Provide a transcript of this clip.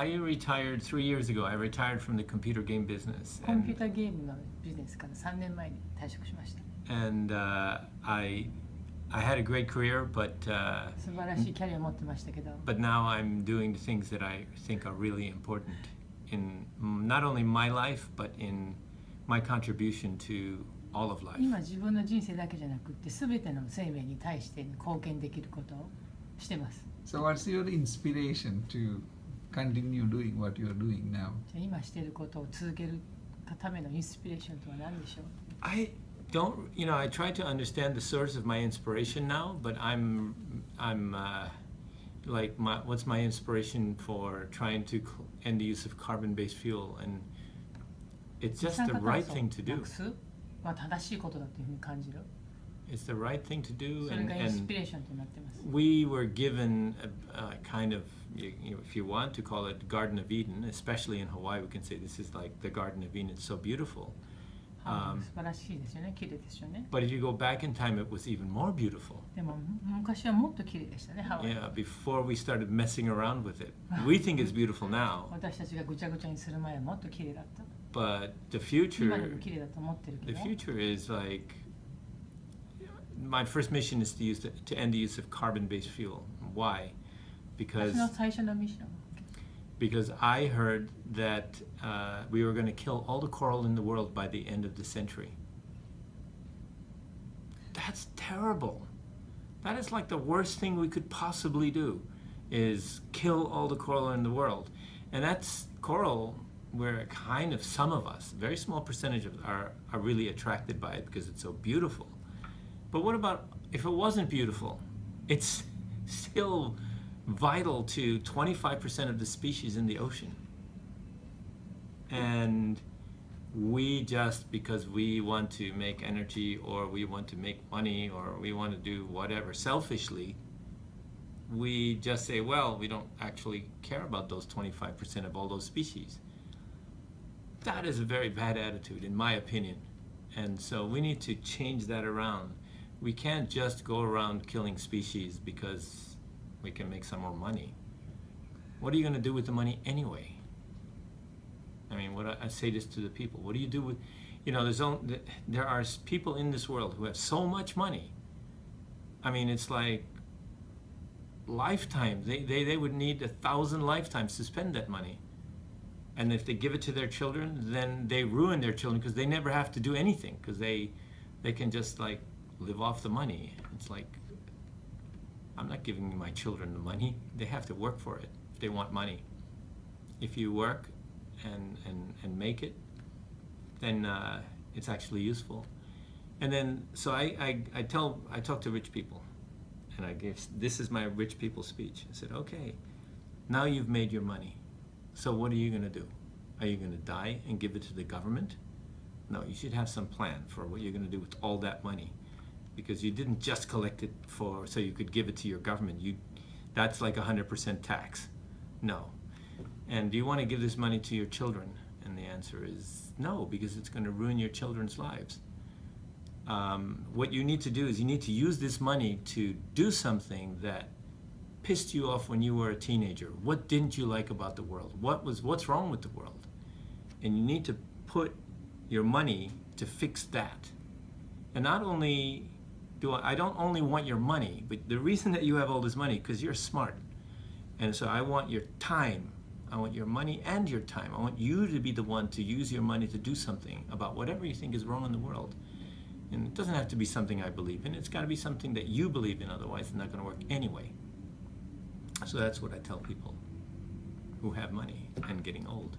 I retired 3 years ago. I retired from the computer game business. コンピューターゲームのビジネスから3年前に退職しました。And I had a great career, but 素晴らしいキャリアを持ってましたけど、but now I'm doing the things that I think are really important in not only my life, but in my contribution to all of life. 今自分の人生だけじゃなくって全ての生命に対して貢献できることをしてます。So what's your inspiration to continue doing what you're doing now? じゃあ今していることを続けるためのインスピレーションとは何でしょう？ I don't, I try to understand the source of my inspiration now, but I'm like what's my inspiration for trying to end the use of carbon-based fuel, and it's just the right thing to do. まあ正しいことだというふうに感じる。It's the right thing to do, それがインス and ピレーションとなってます。we were given a kind of, if you want to call it Garden of Eden, especially in Hawaii, we can say this is like the Garden of Eden. It's so beautiful. 素晴らしいですよね。綺麗ですよね。But if you go back in time, it was even more beautiful. でも昔はもっと綺麗でしたね。ハワイ。Yeah, before we started messing around with it. We think it's beautiful now, 私たちがぐちゃぐちゃにする前はもっと綺麗だった。but the 今でも future, 綺麗だと思ってるけ the ど。 future is like, my first mission is to end the use of carbon-based fuel. Why? 私の最初のミッション。Because I heard that we were going to kill all the coral in the world by the end of the century. That's terrible. That is like the worst thing we could possibly do, is kill all the coral in the world. And that's coral where kind of some of us, very small percentage of are really attracted by it because it's so beautiful. But what about if it wasn't beautiful? It's still vital to 25% of the species in the ocean. And we just, because we want to make energy or we want to make money or we want to do whatever selfishly, we just say, well, we don't actually care about those 25% of all those species. That is a very bad attitude, in my opinion. And so we need to change that around. We can't just go around killing species because we can make some more money. What are you going to do with the money anyway? I mean, I say this to the people. What do you do with, there are people in this world who have so much money. I mean, it's like lifetimes. They would need 1,000 lifetimes to spend that money. And if they give it to their children, then they ruin their children because they never have to do anything because they can just like live off the money. It's like, I'm not giving my children the money. They have to work for it if they want money. If you work and make it, then it's actually useful. And then, so I talk to rich people, and this is my rich people speech. I said, okay, now you've made your money. So what are you going to do? Are you going to die and give it to the government? No, you should have some plan for what you're going to do with all that money. Because you didn't just collect it so you could give it to your government. That's like 100% tax. No. And do you want to give this money to your children? And the answer is no, because it's going to ruin your children's lives. What you need to do is you need to use this money to do something that pissed you off when you were a teenager. What didn't you like about the world? What's wrong with the world? And you need to put your money to fix that. And not only I don't only want your money, but the reason that you have all this money, because you're smart. And so I want your time. I want your money and your time. I want you to be the one to use your money to do something about whatever you think is wrong in the world. And it doesn't have to be something I believe in. It's got to be something that you believe in, otherwise it's not going to work anyway. So that's what I tell people who have money and getting old.